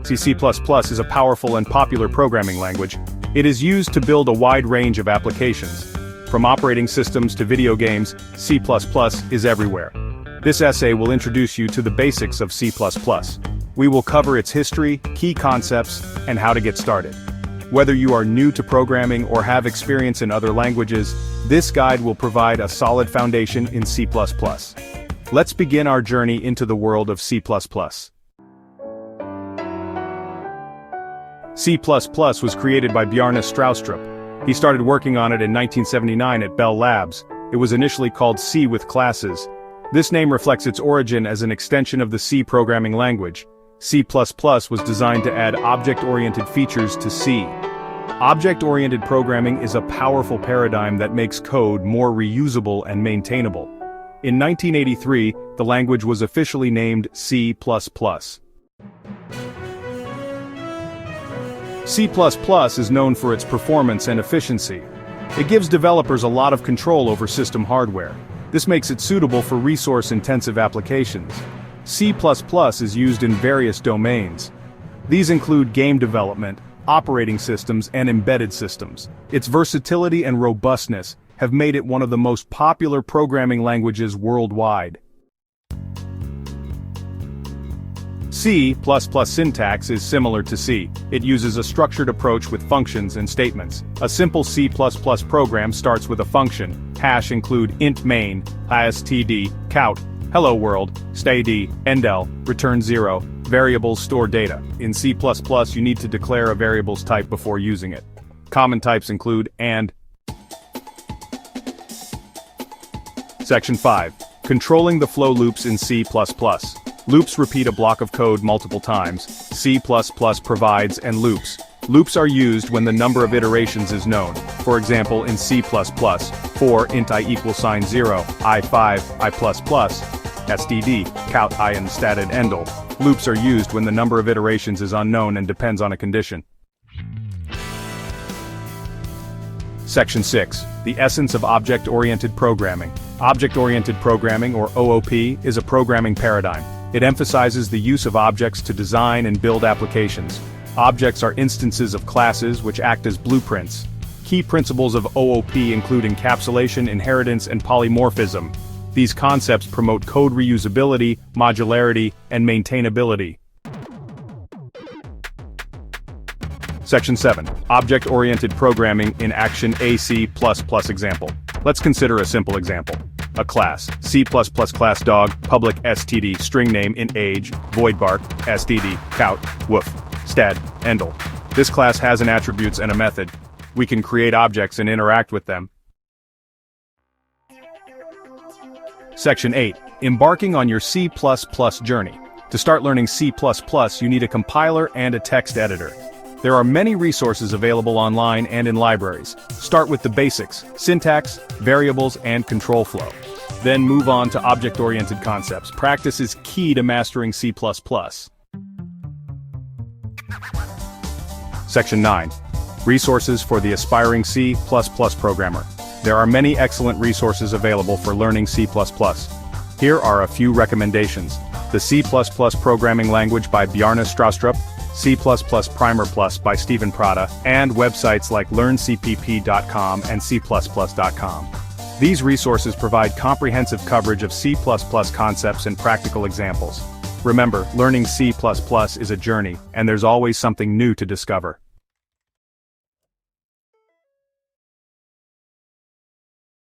C++ is a powerful and popular programming language. It is used to build a wide range of applications. From operating systems to video games, C++ is everywhere. This essay will introduce you to the basics of C++. We will cover its history, key concepts, and how to get started. Whether you are new to programming or have experience in other languages, this guide will provide a solid foundation in C++. Let's begin our journey into the world of C++. C++ was created by Bjarne Stroustrup. He started working on it in 1979 at Bell Labs. It was initially called C with classes. This name reflects its origin as an extension of the C programming language. C++ was designed to add object-oriented features to C. Object-oriented programming is a powerful paradigm that makes code more reusable and maintainable. In 1983, the language was officially named C++. C++ is known for its performance and efficiency. It gives developers a lot of control over system hardware. This makes it suitable for resource-intensive applications. C++ is used in various domains. These include game development, operating systems, and embedded systems. Its versatility and robustness have made it one of the most popular programming languages worldwide. C++ syntax is similar to C. It uses a structured approach with functions and statements. A simple C++ program starts with a function. Hash include int main, istd, count, hello world, std, endl, return 0. Variables store data. In C++, you need to declare a variable's type before using it. Common types include and. Section 5. Controlling the flow loops in C++. Loops repeat a block of code multiple times. C++ provides and loops. Loops are used when the number of iterations is known. For example, in C++, for int I equals sign 0, I5, I++, std, count I and statted endl. Loops are used when the number of iterations is unknown and depends on a condition. Section 6. The essence of object-oriented programming. Object-oriented programming, or OOP, is a programming paradigm. It emphasizes the use of objects to design and build applications. Objects are instances of classes which act as blueprints. Key principles of OOP include encapsulation, inheritance, and polymorphism. These concepts promote code reusability, modularity, and maintainability. Section 7. Object-oriented programming in action. A C++ example. Let's consider a simple example. A class, C++ class dog, public std, string name int age, void bark, std, count, woof, stad, endl. This class has an attributes and a method. We can create objects and interact with them. Section 8. Embarking on your C++ journey. To start learning C++, you need a compiler and a text editor. There are many resources available online and in libraries. Start with the basics: syntax, variables, and control flow. Then move on to object-oriented concepts. Practice is key to mastering C++. Section 9. Resources for the aspiring C++ programmer. There are many excellent resources available for learning C++. Here are a few recommendations. The C++ Programming Language by Bjarne Stroustrup, C++ Primer Plus by Stephen Prada, and websites like learncpp.com and cplus.com. These resources provide comprehensive coverage of C++ concepts and practical examples. Remember, learning C++ is a journey, and there's always something new to discover.